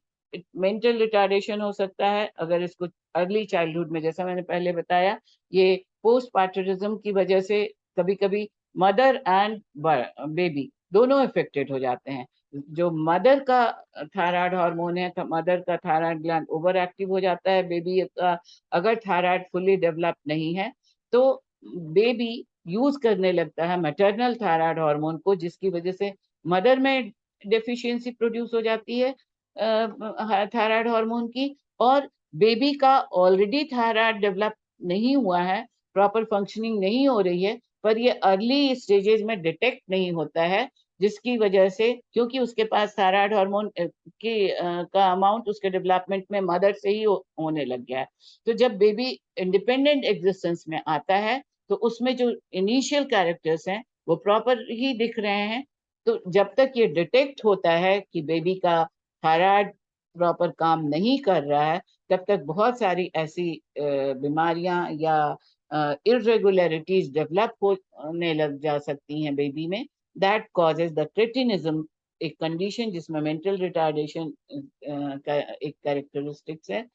मेंटल रिटार्डेशन हो सकता है अगर इसको अर्ली चाइल्डहुड में, जैसा मैंने पहले बताया, ये पोस्ट पार्टरिज्म की वजह से कभी कभी मदर एंड बेबी दोनों इफेक्टेड हो जाते हैं। जो मदर का थायराइड हार्मोन है, मदर का थायराइड ग्लैंड ओवर एक्टिव हो जाता है, बेबी का अगर थायराइड फुली डेवलप नहीं है, तो बेबी यूज करने लगता है मैटरनल थायराइड हार्मोन को, जिसकी वजह से मदर में डेफिशिएंसी प्रोड्यूस हो जाती है थायराइड हार्मोन की, और बेबी का ऑलरेडी थायराइड डेवलप नहीं हुआ है, प्रॉपर फंक्शनिंग नहीं हो रही है, पर ये अर्ली स्टेजेस में डिटेक्ट नहीं होता है, जिसकी वजह से, क्योंकि उसके पास थायराइड हार्मोन का अमाउंट उसके डेवलपमेंट में मदर से ही होने लग गया है। तो जब बेबी इंडिपेंडेंट एग्जिस्टेंस में आता है, तो उसमें जो इनिशियल कैरेक्टर्स हैं वो प्रॉपर ही दिख रहे हैं। तो जब तक ये डिटेक्ट होता है कि बेबी का थायराइड प्रॉपर काम नहीं कर रहा है, तब तक बहुत सारी ऐसी बीमारियां या इरेगुलरिटीज डेवलप होने लग जा सकती हैं बेबी में, दैट कॉजेज द क्रिटिनिज्म, एक कंडीशन जिसमें मेंटल रिटार्डेशन का एक कैरेक्टरिस्टिक्स है।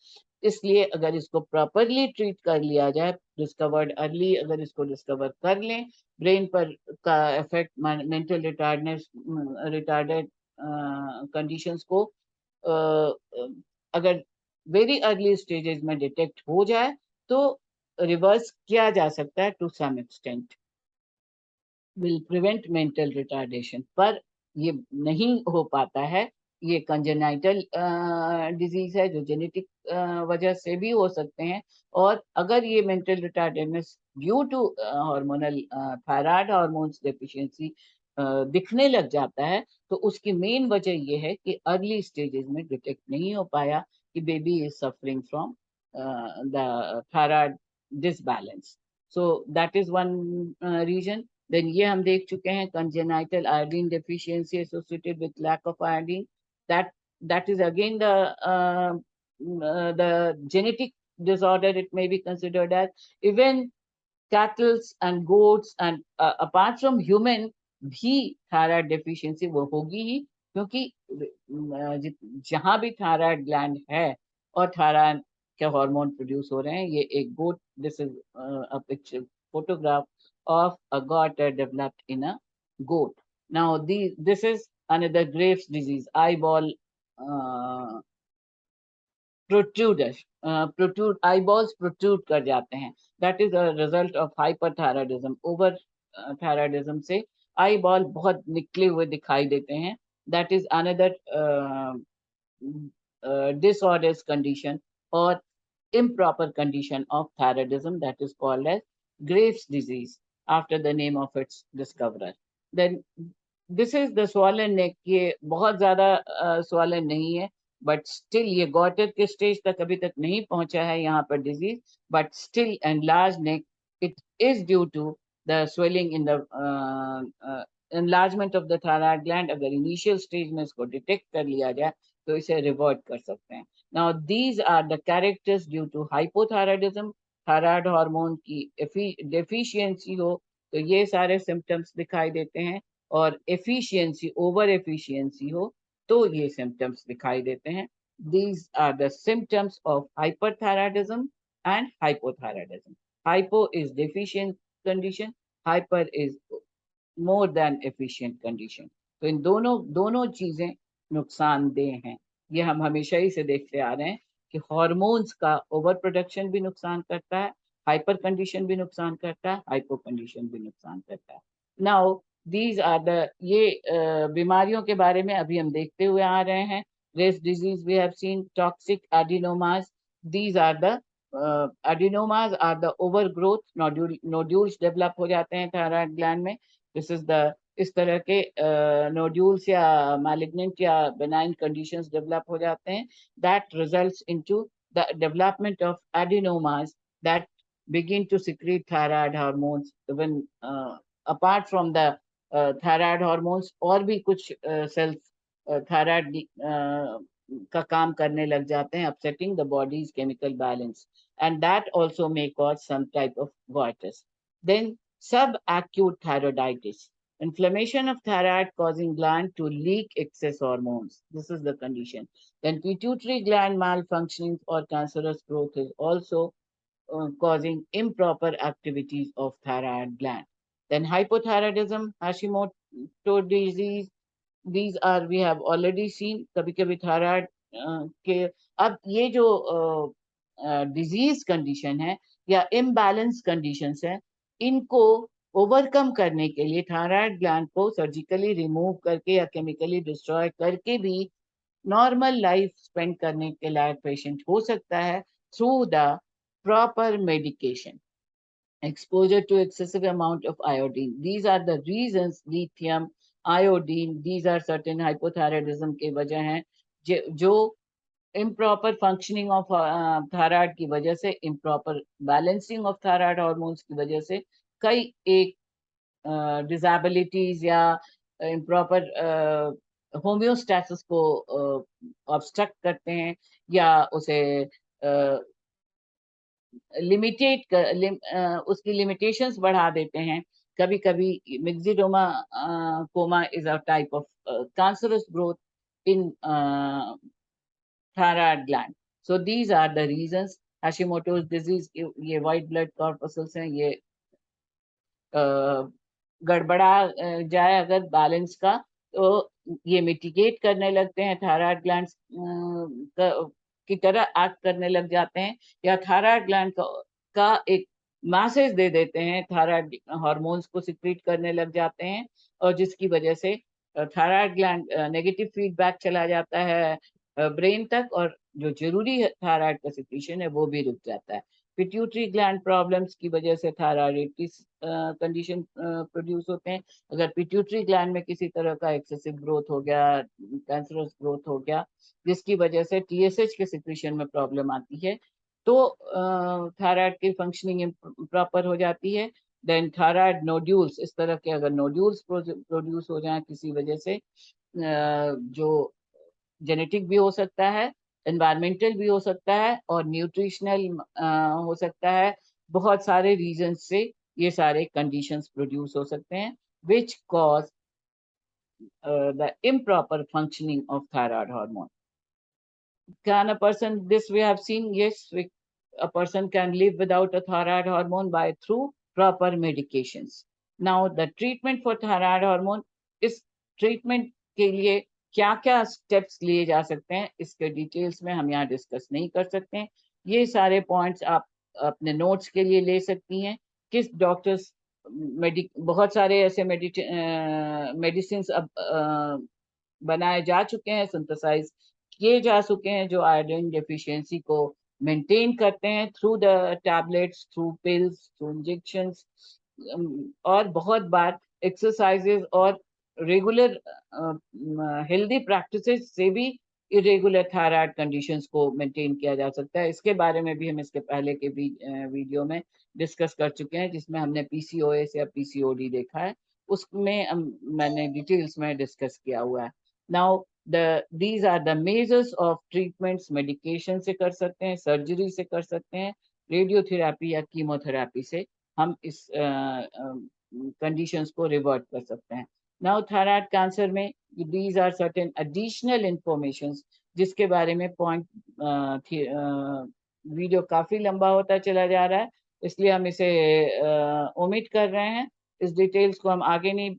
इसलिए अगर इसको प्रॉपरली ट्रीट कर लिया जाए, डिस्कवर्ड अर्ली, अगर इसको डिस्कवर कर लें, ब्रेन पर का इफेक्ट, मेंटल रिटार्डेड कंडीशंस को अगर वेरी अर्ली स्टेजेस में डिटेक्ट हो जाए, तो रिवर्स किया जा सकता है to some extent, will prevent mental retardation. पर ये नहीं हो पाता है। ये कंजेनाइटल डिजीज है जो जेनेटिक वजह से भी हो सकते हैं, और अगर ये mental retardedness due to hormonal thyroid hormones deficiency दिखने लग जाता है, तो उसकी मेन वजह ये है कि अर्ली स्टेजेस में डिटेक्ट नहीं हो पाया कि baby is suffering from the thyroid disbalance. So that is one reason. Then ये हम देख चुके हैं, congenital iodine deficiency associated with lack of iodine, that that is again the genetic disorder it may be considered as. Even cattle and goats and apart from human भी thyroid deficiency वो होगी ही, क्योंकि जहां भी थायराइड ग्लैंड है और thyroid के hormone produce हो रहे हैं, ये एक goitre, this is a picture photograph of a gout developed in a goat. Now this is another Graves disease, eyeball protrude, eyeballs protrude कर जाते हैं, that is a result of hyperthyroidism, over thyroidism से eyeball बहुत निकले हुए दिखाई देते हैं, that is another disorders condition or improper condition of thyroidism, that is called as Graves disease after the name of its discoverer. Then this is the swollen neck, ये बहुत ज्यादा swollen नहीं है, बट स्टिल ये गॉटर के stage तक अभी तक नहीं पहुंचा है यहाँ पर disease, but still enlarge neck, it is due to the swelling in the enlargement of the thyroid gland. अगर इनिशियल स्टेज में इसको डिटेक्ट कर लिया जाए तो इसे रिवर्ट कर सकते हैं। Now these are the characters due to hypothyroidism, thyroid hormone की डेफिशिएंसी हो तो ये सारे सिम्टम्स दिखाई देते हैं, और एफिशिएंसी, ओवर एफिशिएंसी हो तो ये सिम्टम्स दिखाई देते हैं। These are the symptoms of hyperthyroidism and hypothyroidism. Hypo is deficient condition, hyper is more than efficient condition. तो इन दोनों दोनों चीजें नुकसानदेह हैं। ये हम हमेशा ही से देखते आ रहे हैं कि हार्मोन्स का ओवर प्रोडक्शन भी नुकसान करता है, हाइपर कंडीशन भी नुकसान करता है, हाइपो कंडीशन भी नुकसान करता है। नाउ दीज आर द, ये बीमारियों के बारे में अभी हम देखते हुए आ रहे हैं। Race disease we have seen, toxic adenomas, these are the adenomas are the over growth, nodules develop हो जाते हैं थायराइड ग्लैंड में। दिस इज द, इस तरह के नोड्यूल्स या मैलिग्नेंट या बेनाइन कंडीशंस डेवलप हो जाते हैं, that results into the development of adenomas that begin to secrete thyroid hormones even apart from the thyroid hormones, और भी कुछ सेल्स थायराइड का काम करने लग जाते हैं, upsetting the body's chemical balance, and that also may cause some type of goitis. Then subacute thyroiditis, inflammation of thyroid causing gland to leak excess hormones, this is the condition. Then pituitary gland malfunctioning or cancerous growth is also causing improper activities of thyroid gland. Then hypothyroidism, Hashimoto disease, these are we have already seen. कभी कभी thyroid के, अब ये जो disease condition है या imbalance conditions है, इनको ओवरकम करने के लिए थायराइड ग्लैंड को सर्जिकली रिमूव करके या केमिकली डिस्ट्रॉय करके भी नॉर्मल लाइफ स्पेंड करने के लायक पेशेंट हो सकता है through the proper medication. Exposure to excessive amount of iodine. These are the reasons. Lithium, iodine, these are certain hypothyroidism के वजह हैं जो improper functioning of thyroid की वजह से, improper balancing of thyroid hormones की वजह से कई एक disabilities या improper homeostasis को obstruct करते हैं या उसे उसकी लिमिटेशंस बढ़ा देते हैं. कभी कभी myxoedema coma is a type of cancerous growth in thyroid gland. So these are the reasons. Hashimoto's disease, ये व्हाइट ब्लड कॉर्पसल्स हैं, ये गड़बड़ा जाए अगर बैलेंस का, तो ये मिटिगेट करने लगते हैं, थायराइड ग्लैंड्स की तरह एक्ट करने लग जाते हैं, या थायराइड ग्लैंड का एक मैसेज दे देते हैं, थायराइड हार्मोन्स को सिक्रीट करने लग जाते हैं, और जिसकी वजह से थायराइड ग्लैंड नेगेटिव फीडबैक चला जाता है ब्रेन तक, और जो जरूरी है थायराइड का सिक्रीशन है वो भी रुक जाता है. पिट्यूटरी ग्लैंड प्रॉब्लम्स की वजह से थायराइडिटिस कंडीशन प्रोड्यूस होते हैं. अगर पिट्यूटरी ग्लैंड में किसी तरह का एक्सेसिव ग्रोथ हो गया, कैंसरस ग्रोथ हो गया, जिसकी वजह से टीएसएच के सिक्रीशन में प्रॉब्लम आती है, तो थायराइड की फंक्शनिंग प्रॉपर हो जाती है. देन थायराइड नोड्यूल्स, इस तरह के अगर नोड्यूल्स प्रोड्यूस हो जाए किसी वजह से, जो जेनेटिक भी हो सकता है, एनवायरमेंटल भी हो सकता है, और न्यूट्रिशनल हो सकता है, बहुत सारे रीजन से ये सारे कंडीशंस प्रोड्यूस हो सकते हैं which cause the improper functioning of thyroid hormone. Can a person, this we have seen, yes, a person can live without a thyroid hormone by through proper medications. Now the treatment for thyroid hormone, इस treatment के लिए क्या क्या steps लिए जा सकते हैं, इसके डिटेल्स में हम यहाँ डिस्कस नहीं कर सकते हैं. ये सारे पॉइंट्स आप अपने नोट्स के लिए ले सकती हैं. किस डॉक्टर्स बहुत सारे ऐसे मेडिसिन अब बनाए जा चुके हैं, सिंथेसाइज किए जा चुके हैं, जो आयोडीन डेफिशिएंसी को मेंटेन करते हैं through the tablets, through pills, through injections, और बहुत बार एक्सरसाइजेज और रेगुलर हेल्दी प्रैक्टिसेस से भी इरेगुलर थायराइड कंडीशंस को मेंटेन किया जा सकता है. इसके बारे में भी हम इसके पहले के वीडियो में डिस्कस कर चुके हैं, जिसमें हमने पीसीओएस या पीसीओडी देखा है, उसमें मैंने डिटेल्स में डिस्कस किया हुआ है. Now these are the measures of treatments. Medication से कर सकते हैं, सर्जरी से कर सकते हैं, रेडियोथेरेपी या कीमोथेरेपी से हम इस कंडीशंस को रिवर्ट कर सकते हैं. नाउ थायराइड कैंसर में these are certain additional informations, जिसके बारे में पॉइंट वीडियो काफी लंबा होता चला जा रहा है, इसलिए हम इसे ओमिट कर रहे हैं. इस डिटेल्स को हम आगे नहीं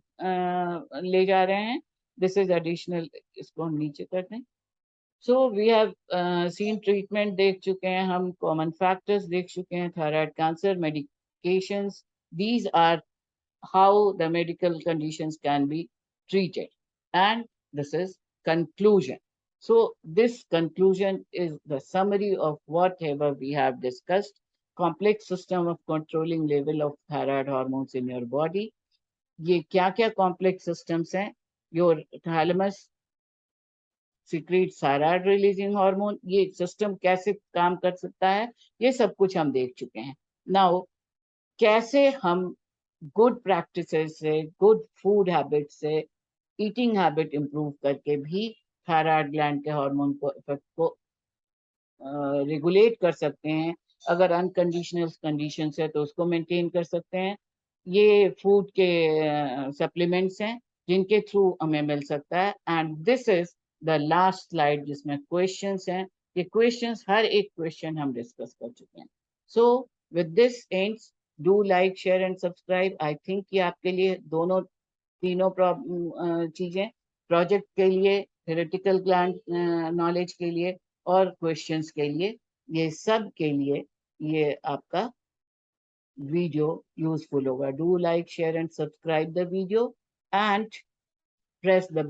ले जा रहे हैं. दिस इज एडिशनल, इसको हम नीचे कर दें. So we have seen treatment देख चुके हैं हम, कॉमन फैक्टर्स देख चुके हैं, thyroid cancer, medications. These are how the medical conditions can be treated, and this is conclusion. So this conclusion is the summary of whatever we have discussed. Complex system of controlling level of thyroid hormones in your body. ये क्या क्या complex systems हैं? Your thalamus secret thyroid releasing hormone, ये system कैसे काम कर सकता है, ये सब कुछ हम देख चुके हैं. नाउ कैसे हम गुड प्रैक्टिसेस से, गुड फूड हैबिट से, ईटिंग हैबिट इंप्रूव करके भी थायराइड ग्लैंड के हार्मोन को इफेक्ट को रेगुलेट कर सकते हैं. अगर अनकंडीशनल कंडीशंस है तो उसको मेंटेन कर सकते हैं. ये फूड के सप्लीमेंट्स हैं जिनके थ्रू हमें मिल सकता है. And this is the last slide जिसमें क्वेश्चंस हैं. ये क्वेश्चंस, हर एक क्वेश्चन हम डिस्कस कर चुके हैं. So with this ends, do like, share and subscribe. I think कि आपके लिए दोनों तीनों चीजें, प्रोजेक्ट के लिए, थ्योरेटिकल ग्लैंड नॉलेज के लिए और क्वेश्चंस के लिए, ये सब के लिए ये आपका वीडियो यूजफुल होगा. Do like, share and subscribe the video and press the bell